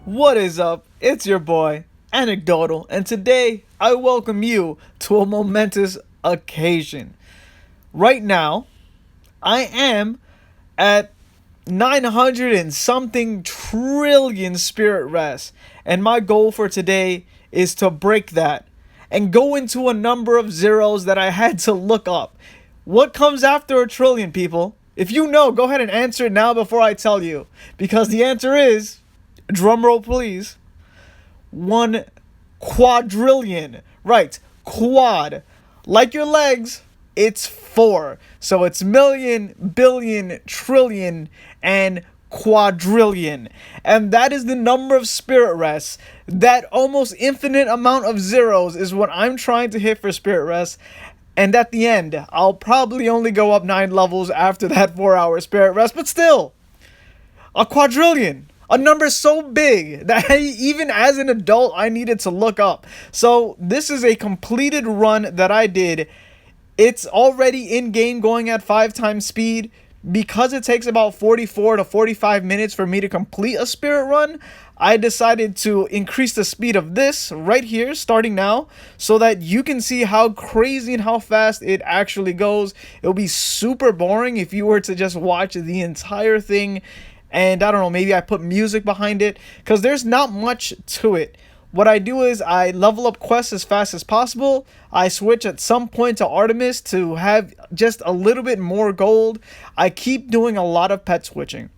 What is up? It's your boy, Anecdotal, and today I welcome you to a momentous occasion. Right now, I am at 900 and something trillion spirit rests, and my goal for today is to break that and go into a number of zeros that I had to look up. What comes after a trillion, people? If you know, go ahead and answer it now before I tell you, because the answer is, drum roll please, one quadrillion. Right, quad. Like your legs, it's four. So it's million, billion, trillion, and quadrillion. And that is the number of spirit rests. That almost infinite amount of zeros is what I'm trying to hit for spirit rests. And at the end, I'll probably only go up 9 levels after that 4-hour spirit rest, but still, a quadrillion. A number so big that even as an adult, I needed to look up. So this is a completed run that I did. It's already in game going at 5 times speed. Because it takes about 44 to 45 minutes for me to complete a spirit run, I decided to increase the speed of this right here, starting now, so that you can see how crazy and how fast it actually goes. It'll be super boring if you were to just watch the entire thing. And I don't know, maybe I put music behind it, because there's not much to it. What I do is I level up quests as fast as possible. I switch at some point to Artemis to have just a little bit more gold. I keep doing a lot of pet switching.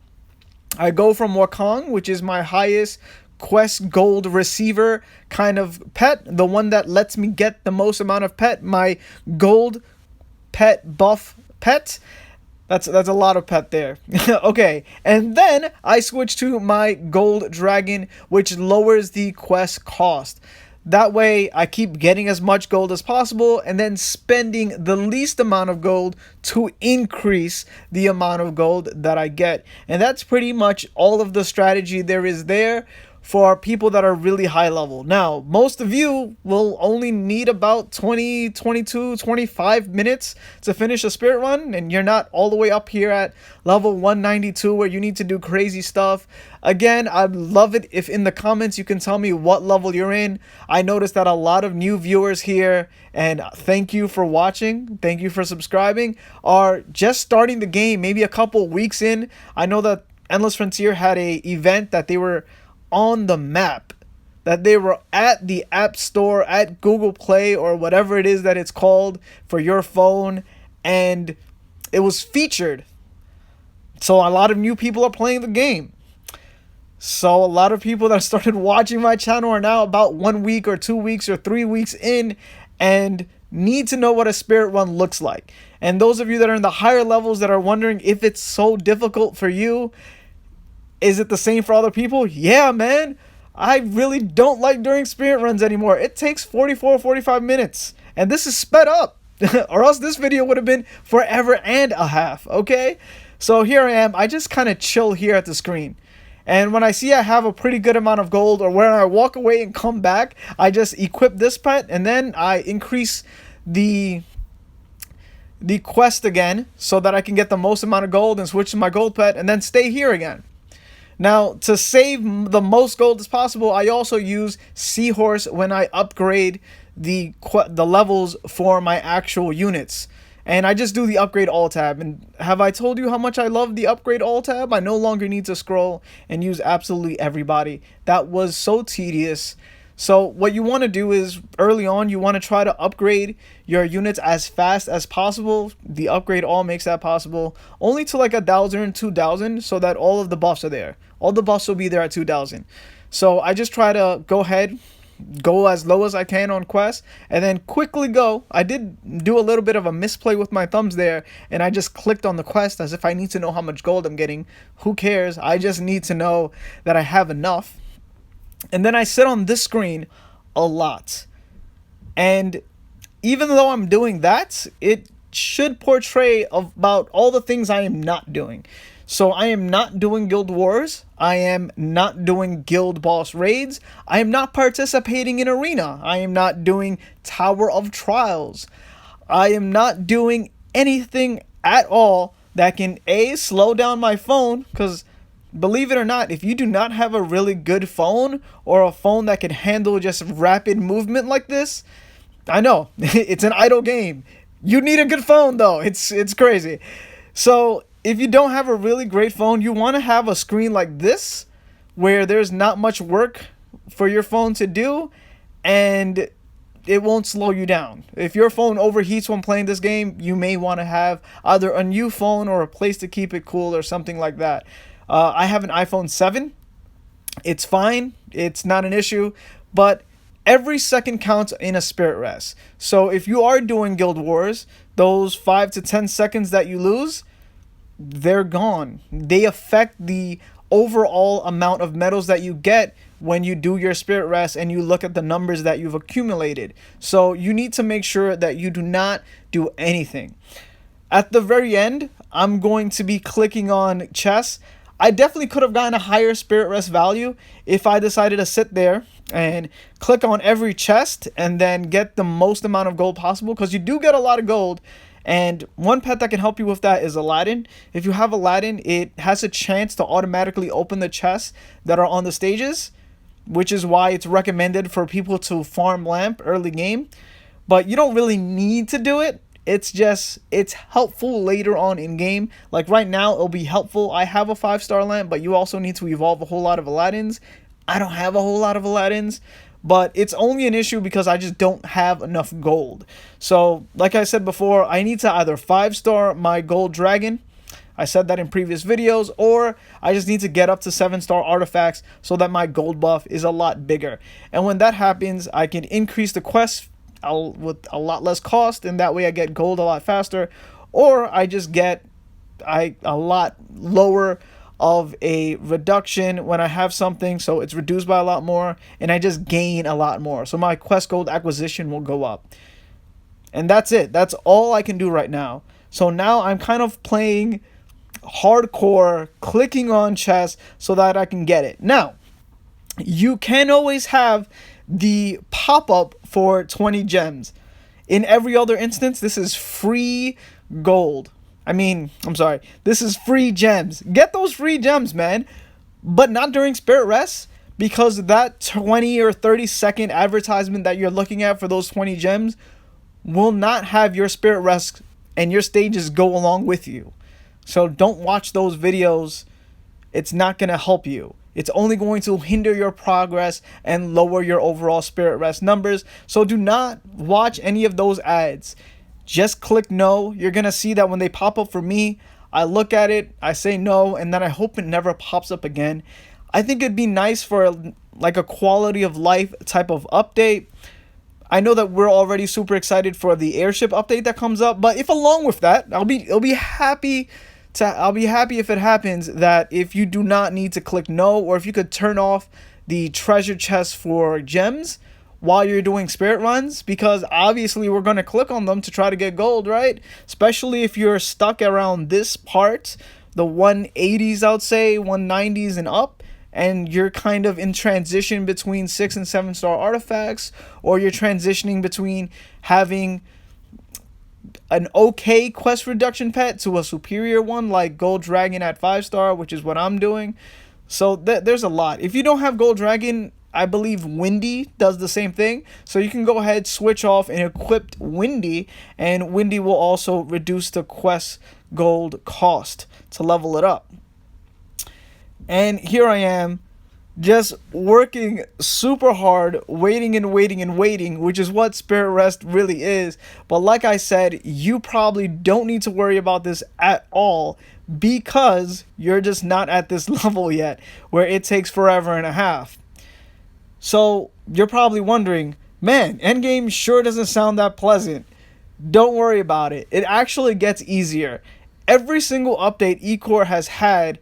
I go from Wakong, which is my highest quest gold receiver kind of pet, the one that lets me get the most amount of pet, my gold pet buff pet. That's a lot of pet there. Okay, and then I switch to my gold dragon, which lowers the quest cost. That way I keep getting as much gold as possible and then spending the least amount of gold to increase the amount of gold that I get. And that's pretty much all of the strategy there is there for people that are really high level. Now, most of you will only need about 20, 22, 25 minutes to finish a spirit run, and you're not all the way up here at level 192 where you need to do crazy stuff. Again, I'd love it if in the comments you can tell me what level you're in. I noticed that a lot of new viewers here, and thank you for watching, thank you for subscribing, are just starting the game, maybe a couple weeks in. I know that Endless Frontier had a event that they were on the map, that they were at the App Store, at Google Play, or whatever it is that it's called for your phone, and it was featured. So a lot of new people are playing the game. So a lot of people that started watching my channel are now about 1 week or 2 weeks or 3 weeks in and need to know what a spirit run looks like. And those of you that are in the higher levels that are wondering if it's so difficult for you, is it the same for other people? Yeah, man. I really don't like doing spirit runs anymore. It takes 44, 45 minutes. And this is sped up. Or else this video would have been forever and a half, okay? So here I am. I just kind of chill here at the screen. And when I see I have a pretty good amount of gold, or when I walk away and come back, I just equip this pet, and then I increase the quest again so that I can get the most amount of gold and switch to my gold pet and then stay here again. Now, to save the most gold as possible, I also use Seahorse when I upgrade the levels for my actual units. And I just do the upgrade all tab. And have I told you how much I love the upgrade all tab? I no longer need to scroll and use absolutely everybody. That was so tedious. So what you want to do is, early on, you want to try to upgrade your units as fast as possible. The upgrade all makes that possible. Only to like 1,000, 2,000, so that all of the buffs are there. All the buffs will be there at 2,000. So I just try to go ahead, go as low as I can on quests, and then quickly go. I did do a little bit of a misplay with my thumbs there, and I just clicked on the quest as if I need to know how much gold I'm getting. Who cares? I just need to know that I have enough. And then I sit on this screen a lot. And even though I'm doing that, it should portray about all the things I am not doing. So I am not doing guild wars. I am not doing guild boss raids. I am not participating in arena. I am not doing Tower of Trials. I am not doing anything at all that can slow down my phone, because believe it or not, if you do not have a really good phone or a phone that can handle just rapid movement like this, I know it's an idle game. You need a good phone though. It's crazy. So if you don't have a really great phone, you want to have a screen like this where there's not much work for your phone to do, and it won't slow you down. If your phone overheats when playing this game, you may want to have either a new phone or a place to keep it cool or something like that. I have an iPhone 7. It's fine. It's not an issue. But every second counts in a spirit rest. So if you are doing Guild Wars, those 5 to 10 seconds that you lose, they're gone. They affect the overall amount of medals that you get when you do your spirit rest and you look at the numbers that you've accumulated. So you need to make sure that you do not do anything. At the very end, I'm going to be clicking on chess. I definitely could have gotten a higher spirit rest value if I decided to sit there and click on every chest and then get the most amount of gold possible, because you do get a lot of gold. And one pet that can help you with that is Aladdin. If you have Aladdin, it has a chance to automatically open the chests that are on the stages, which is why it's recommended for people to farm lamp early game. But you don't really need to do it. It's helpful later on in game. Like right now, it'll be helpful. I have a 5-star lamp, but you also need to evolve a whole lot of Aladdins. I don't have a whole lot of Aladdins, but it's only an issue because I just don't have enough gold. So like I said before, I need to either 5-star my gold dragon. I said that in previous videos, or I just need to get up to 7-star artifacts so that my gold buff is a lot bigger. And when that happens, I can increase the quest with a lot less cost, and that way I get gold a lot faster, or I just get a lot lower of a reduction when I have something, so it's reduced by a lot more, and I just gain a lot more, so my quest gold acquisition will go up. And that's it. That's all I can do right now. So now I'm kind of playing hardcore, clicking on chess so that I can get it. Now, you can always have the pop-up for 20 gems. In every other instance, this is free gold. This is free gems. Get those free gems, man. But not during Spirit Rest, because that 20 or 30 second advertisement that you're looking at for those 20 gems will not have your Spirit Rest and your stages go along with you. So don't watch those videos. It's not going to help you. It's only going to hinder your progress and lower your overall Spirit Rest numbers. So do not watch any of those ads. Just click no. You're going to see that when they pop up for me, I look at it, I say no, and then I hope it never pops up again. I think it'd be nice for like a quality of life type of update. I know that we're already super excited for the airship update that comes up, but if along with that, I'll be happy if it happens, that if you do not need to click no, or if you could turn off the treasure chest for gems while you're doing spirit runs, because obviously we're going to click on them to try to get gold, right? Especially if you're stuck around this part, the 180s, I would say 190s and up, and you're kind of in transition between 6 and 7-star artifacts, or you're transitioning between having an okay quest reduction pet to a superior one like Gold Dragon at 5-star, which is what I'm doing. So there's a lot. If you don't have Gold Dragon, I believe Windy does the same thing. So you can go ahead, switch off and equip Windy, and Windy will also reduce the quest gold cost to level it up. And here I am, just working super hard, waiting and waiting and waiting, which is what Spirit Rest really is. But like I said, you probably don't need to worry about this at all, because you're just not at this level yet where it takes forever and a half. So you're probably wondering, man, endgame sure doesn't sound that pleasant. Don't worry about it. It actually gets easier. Every single update eCore has had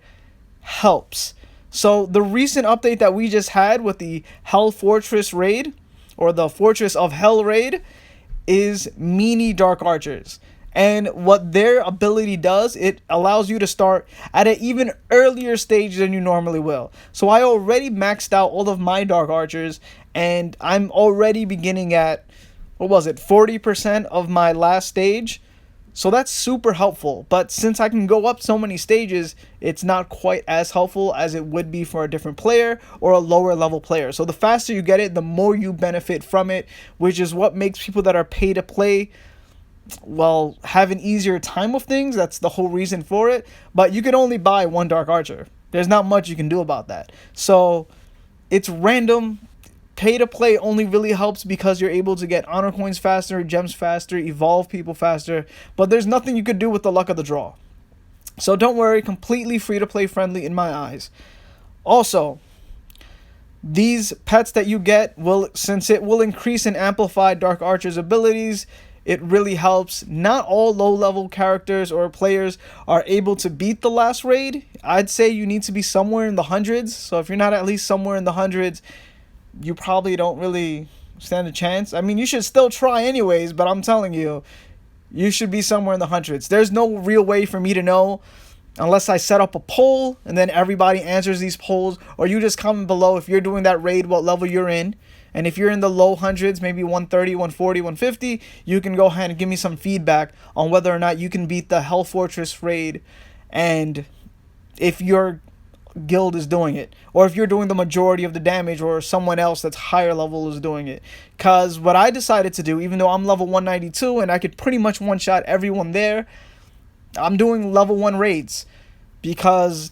helps. So the recent update that we just had with the Hell Fortress raid, or the Fortress of Hell raid, is Meanie Dark Archers. And what their ability does, it allows you to start at an even earlier stage than you normally will. So I already maxed out all of my Dark Archers, and I'm already beginning at, 40% of my last stage. So that's super helpful. But since I can go up so many stages, it's not quite as helpful as it would be for a different player or a lower level player. So the faster you get it, the more you benefit from it, which is what makes people that are pay to play, well, have an easier time of things. That's the whole reason for it. But you can only buy one Dark Archer. There's not much you can do about that. So it's random. Pay to play only really helps because you're able to get honor coins faster, gems faster, evolve people faster, but there's nothing you could do with the luck of the draw. So don't worry, completely free to play friendly in my eyes. Also, these pets that you get will, since it will increase and amplify Dark Archer's abilities, it really helps. Not all low level characters or players are able to beat the last raid. I'd say you need to be somewhere in the hundreds. So if you're not at least somewhere in the hundreds, you probably don't really stand a chance. I mean, you should still try anyways, but I'm telling you, you should be somewhere in the hundreds. There's no real way for me to know unless I set up a poll and then everybody answers these polls, or you just comment below if you're doing that raid, what level you're in. And if you're in the low hundreds, maybe 130, 140, 150, you can go ahead and give me some feedback on whether or not you can beat the Hell Fortress raid, and if your guild is doing it, or if you're doing the majority of the damage, or someone else that's higher level is doing it. Because what I decided to do, even though I'm level 192 and I could pretty much one-shot everyone there, I'm doing level 1 raids because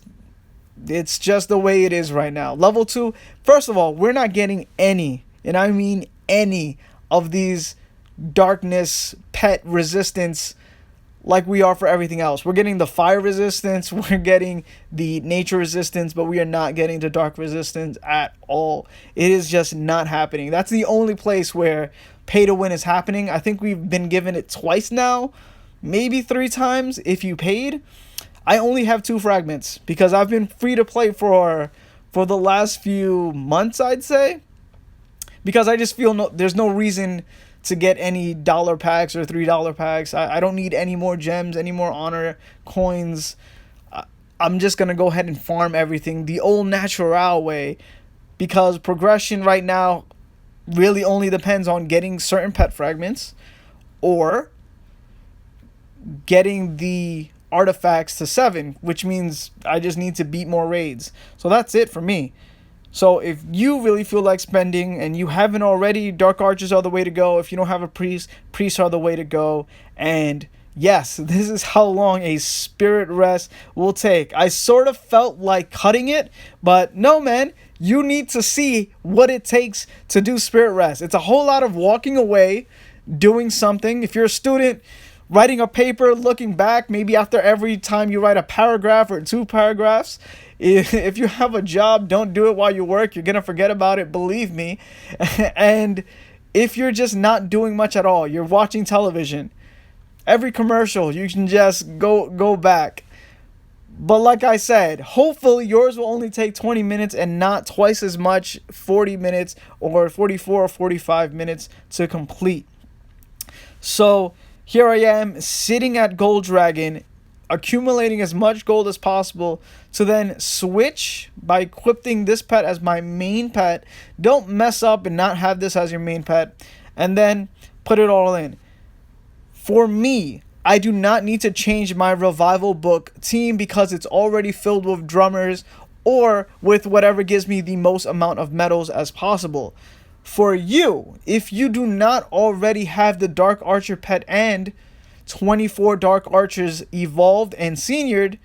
it's just the way it is right now. Level 2, first of all, we're not getting any, and I mean any, of these darkness pet resistance like we are for everything else. We're getting the fire resistance, we're getting the nature resistance, but we are not getting the dark resistance at all. It is just not happening. That's the only place where pay to win is happening. I think we've been given it twice now, maybe 3 times if you paid. I only have 2 fragments because I've been free to play for the last few months, I'd say, because I just feel there's no reason to get any dollar packs or $3 packs. I don't need any more gems, any more honor coins. I'm just going to go ahead and farm everything the old natural way, because progression right now really only depends on getting certain pet fragments or getting the artifacts to 7, which means I just need to beat more raids. So that's it for me. So if you really feel like spending and you haven't already, Dark Archers are the way to go. If you don't have a priest, priests are the way to go. And yes, this is how long a spirit rest will take. I sort of felt like cutting it, but no, man, you need to see what it takes to do spirit rest. It's a whole lot of walking away, doing something. If you're a student, writing a paper, looking back, maybe after every time you write a paragraph or 2 paragraphs. If you have a job, don't do it while you work. You're going to forget about it, believe me. And if you're just not doing much at all, you're watching television, every commercial, you can just go back. But like I said, hopefully yours will only take 20 minutes and not twice as much, 40 minutes or 44 or 45 minutes to complete. So here I am sitting at Gold Dragon, accumulating as much gold as possible to then switch by equipping this pet as my main pet. Don't mess up and not have this as your main pet, and then put it all in. For me, I do not need to change my revival book team because it's already filled with drummers or with whatever gives me the most amount of medals as possible. For you, if you do not already have the Dark Archer pet and 24 Dark Archers evolved and seniored,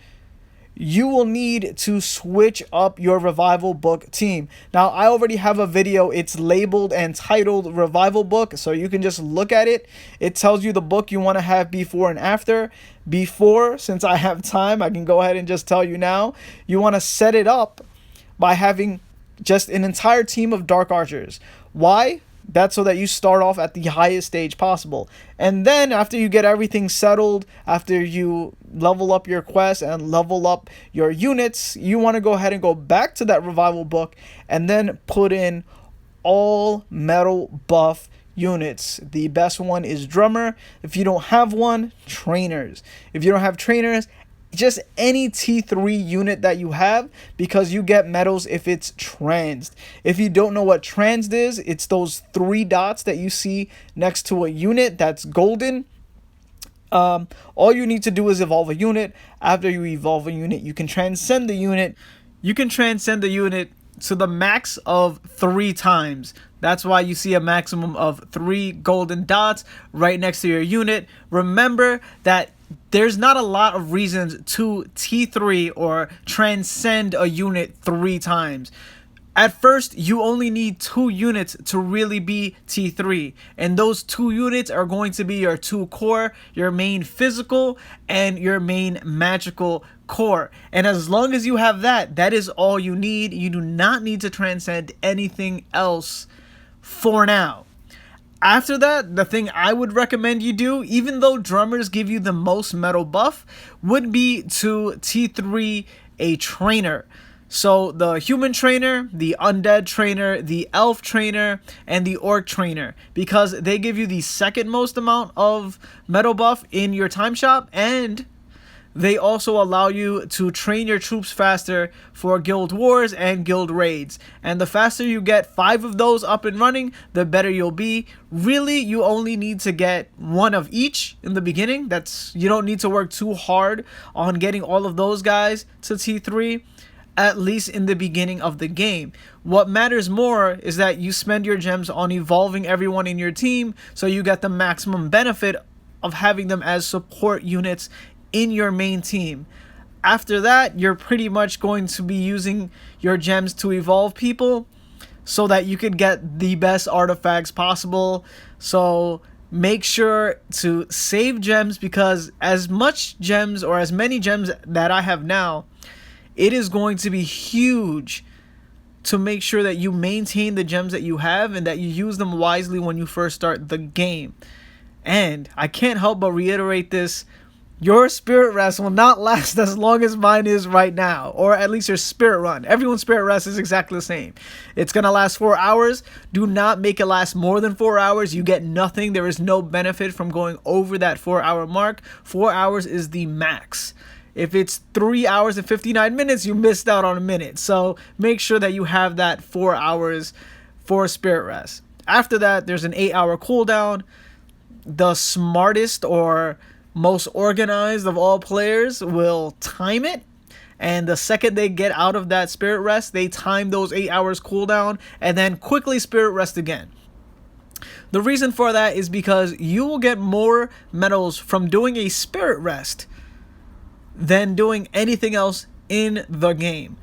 you will need to switch up your revival book team. Now, I already have a video. It's labeled and titled Revival Book, so you can just look at it. It tells you the book you want to have before and after. Before, since I have time, I can go ahead and just tell you now. You want to set it up by having just an entire team of Dark Archers. Why? That's so that you start off at the highest stage possible. And then after you get everything settled, after you level up your quests and level up your units, you want to go ahead and go back to that revival book and then put in all metal buff units. The best one is drummer. If you don't have one, trainers. If you don't have trainers, just any T3 unit that you have, because you get medals if it's transed. If you don't know what transed is, it's those 3 dots that you see next to a unit that's golden. All you need to do is evolve a unit. After you evolve a unit, you can transcend the unit. You can transcend the unit to the max of 3 times. That's why you see a maximum of 3 golden dots right next to your unit. Remember that there's not a lot of reasons to T3 or transcend a unit 3 times. At first, you only need 2 units to really be T3. And those 2 units are going to be your 2 core, your main physical, and your main magical core. And as long as you have that, that is all you need. You do not need to transcend anything else for now. After that, the thing I would recommend you do, even though drummers give you the most metal buff, would be to T3 a trainer. So the human trainer, the undead trainer, the elf trainer, and the orc trainer, because they give you the second most amount of metal buff in your time shop, and they also allow you to train your troops faster for guild wars and guild raids. And the faster you get 5 of those up and running, the better you'll be. Really, you only need to get 1 of each in the beginning. You don't need to work too hard on getting all of those guys to T3. At least in the beginning of the game. What matters more is that you spend your gems on evolving everyone in your team, so you get the maximum benefit of having them as support units in your main team. After that, you're pretty much going to be using your gems to evolve people so that you could get the best artifacts possible. So make sure to save gems, because as much gems or as many gems that I have now, it is going to be huge to make sure that you maintain the gems that you have and that you use them wisely when you first start the game. And I can't help but reiterate this: your spirit rest will not last as long as mine is right now, or at least your spirit run. Everyone's spirit rest is exactly the same. It's gonna last 4 hours. Do not make it last more than 4 hours. You get nothing. There is no benefit from going over that 4-hour mark. 4 hours is the max. If it's 3 hours and 59 minutes, you missed out on a minute. So make sure that you have that 4 hours for spirit rest. After that, there's an 8-hour cooldown. The smartest or most organized of all players will time it. And the second they get out of that spirit rest, they time those 8 hours cooldown and then quickly spirit rest again. The reason for that is because you will get more medals from doing a spirit rest than doing anything else in the game,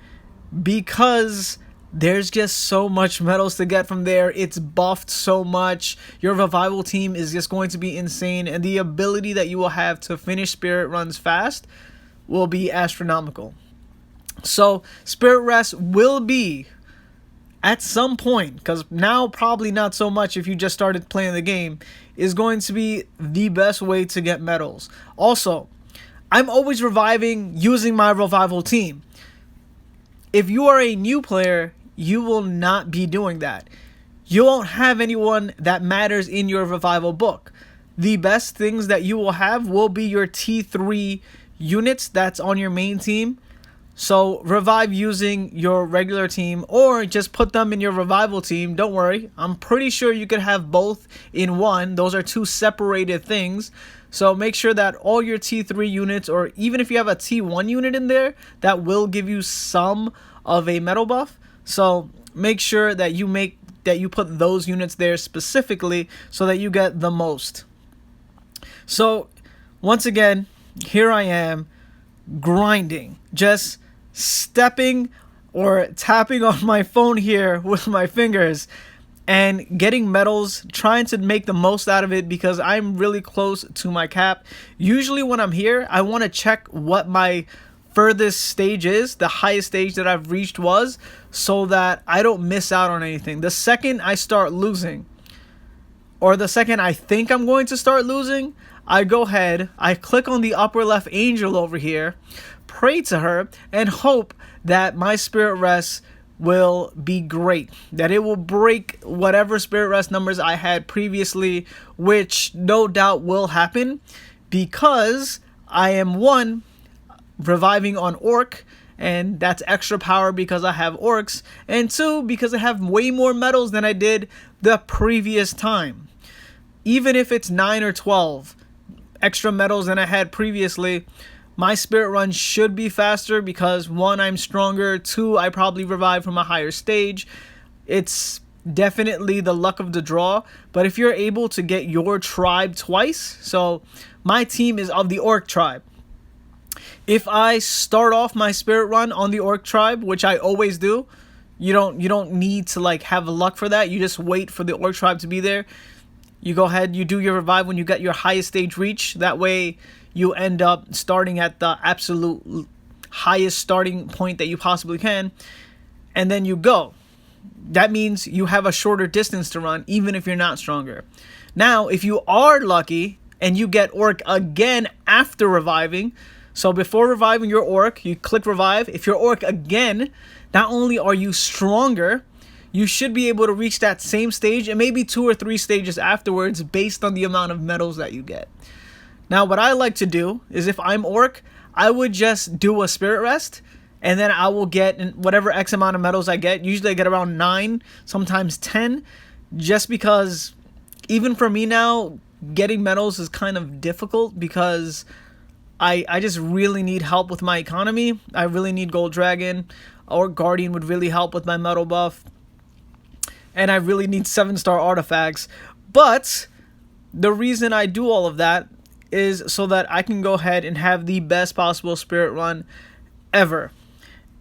because there's just so much medals to get from there. It's buffed so much. Your revival team is just going to be insane, and the ability that you will have to finish spirit runs fast will be astronomical. So spirit rest will be at some point, because now probably not so much if you just started playing the game, is going to be the best way to get medals. Also, I'm always reviving using my revival team. If you are a new player, you will not be doing that. You won't have anyone that matters in your revival book. The best things that you will have will be your T3 units that's on your main team. So revive using your regular team, or just put them in your revival team. Don't worry, I'm pretty sure you could have both in one. Those are 2 separated things. So make sure that all your T3 units, or even if you have a T1 unit in there, that will give you some of a metal buff. So make sure that you put those units there specifically so that you get the most. So once again, here I am grinding, just stepping or tapping on my phone here with my fingers and getting medals, trying to make the most out of it because I'm really close to my cap. Usually when I'm here, I want to check what my furthest stage is, the highest stage that I've reached was, so that I don't miss out on anything. The second I start losing, or the second I think I'm going to start losing, I go ahead, I click on the upper left angel over here, pray to her, and hope that my spirit rest will be great, that it will break whatever spirit rest numbers I had previously, which no doubt will happen because I am, 1, reviving on orc, and that's extra power because I have orcs, and 2, because I have way more medals than I did the previous time. Even if it's 9 or 12, extra medals than I had previously, my spirit run should be faster because one, I'm stronger, two, I probably revive from a higher stage. It's definitely the luck of the draw, but if you're able to get your tribe twice, so my team is of the orc tribe. If I start off my spirit run on the orc tribe, which I always do, you don't need to like have luck for that. You just wait for the orc tribe to be there. You go ahead, you do your revive when you get your highest stage reach. That way you end up starting at the absolute highest starting point that you possibly can, and then you go. That means you have a shorter distance to run, even if you're not stronger. Now, if you are lucky and you get orc again after reviving, so before reviving your orc, you click revive. If you're orc again, not only are you stronger, you should be able to reach that same stage and maybe 2 or 3 stages afterwards based on the amount of medals that you get. Now, what I like to do is if I'm orc, I would just do a spirit rest, and then I will get whatever X amount of medals I get. Usually I get around 9, sometimes 10, just because even for me now, getting medals is kind of difficult because I just really need help with my economy. I really need Gold Dragon, or Guardian would really help with my medal buff. And I really need 7-star artifacts. But the reason I do all of that is so that I can go ahead and have the best possible spirit run ever.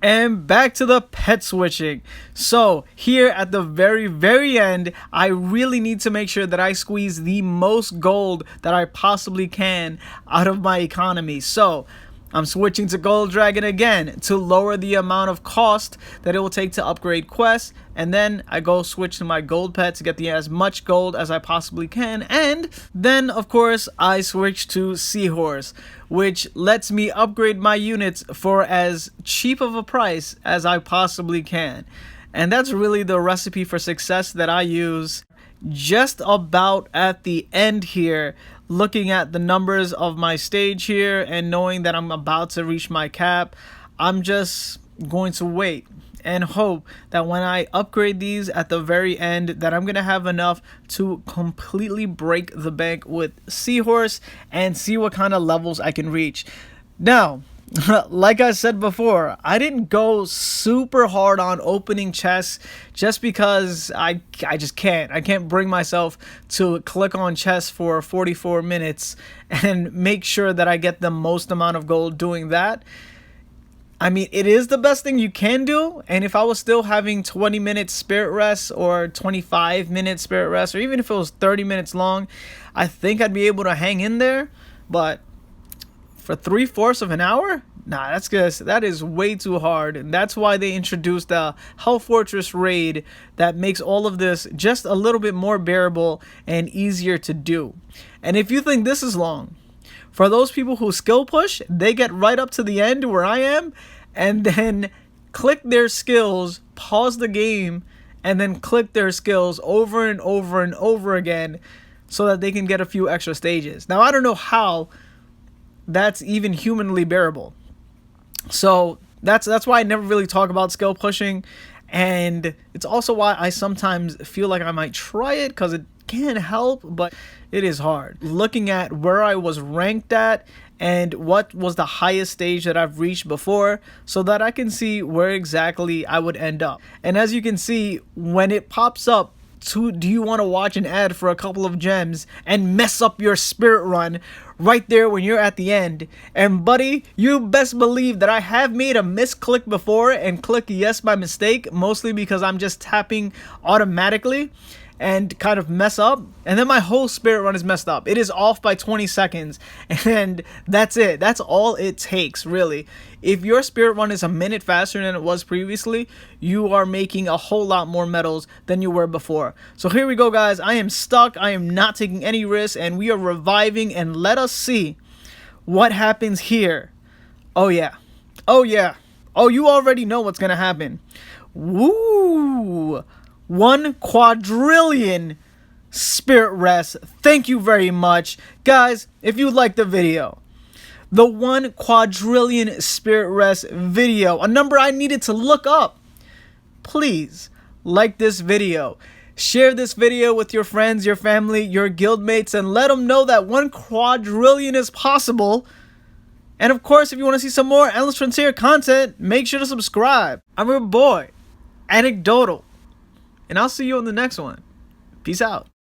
And back to the pet switching. So here at the very end, I really need to make sure that I squeeze the most gold that I possibly can out of my economy. So I'm switching to Gold Dragon again to lower the amount of cost that it will take to upgrade quests, and then I go switch to my gold pet to get as much gold as I possibly can, and then of course I switch to Seahorse, which lets me upgrade my units for as cheap of a price as I possibly can. And that's really the recipe for success that I use. Just about at the end here, looking at the numbers of my stage here and knowing that I'm about to reach my cap, I'm just going to wait and hope that when I upgrade these at the very end that I'm gonna have enough to completely break the bank with Seahorse and see what kind of levels I can reach. Now, like I said before, I didn't go super hard on opening chests just because I just can't. I can't bring myself to click on chests for 44 minutes and make sure that I get the most amount of gold doing that. I mean, it is the best thing you can do, and if I was still having 20 minutes spirit rest or 25 minutes spirit rest, or even if it was 30 minutes long, I think I'd be able to hang in there. But for 3/4 of an hour? Nah, that is way too hard. And that's why they introduced the Hell Fortress raid that makes all of this just a little bit more bearable and easier to do. And if you think this is long, for those people who skill push, they get right up to the end where I am and then click their skills, pause the game, and then click their skills over and over and over again so that they can get a few extra stages. Now, I don't know how that's even humanly bearable. So that's why I never really talk about skill pushing, and it's also why I sometimes feel like I might try it because it can help, but it is hard. Looking at where I was ranked at and what was the highest stage that I've reached before so that I can see where exactly I would end up. And as you can see, when it pops up, do you want to watch an ad for a couple of gems and mess up your spirit run right there when you're at the end? And buddy, you best believe that I have made a misclick before and click yes by mistake, mostly because I'm just tapping automatically and kind of mess up, and then my whole spirit run is messed up. It is off by 20 seconds, and that's it. That's all it takes, really. If your spirit run is a minute faster than it was previously, you are making a whole lot more medals than you were before. So here we go, guys. I am stuck. I am not taking any risks, and we are reviving, and let us see what happens here. Oh yeah. Oh yeah. Oh, you already know what's gonna happen. Woo! 1 quadrillion spirit rest. Thank you very much. Guys, if you liked the video, the 1 quadrillion spirit rest video, a number I needed to look up, please like this video. Share this video with your friends, your family, your guildmates, and let them know that 1 quadrillion is possible. And of course, if you want to see some more Endless Frontier content, make sure to subscribe. I'm your boy, Anecdotal, and I'll see you on the next one. Peace out.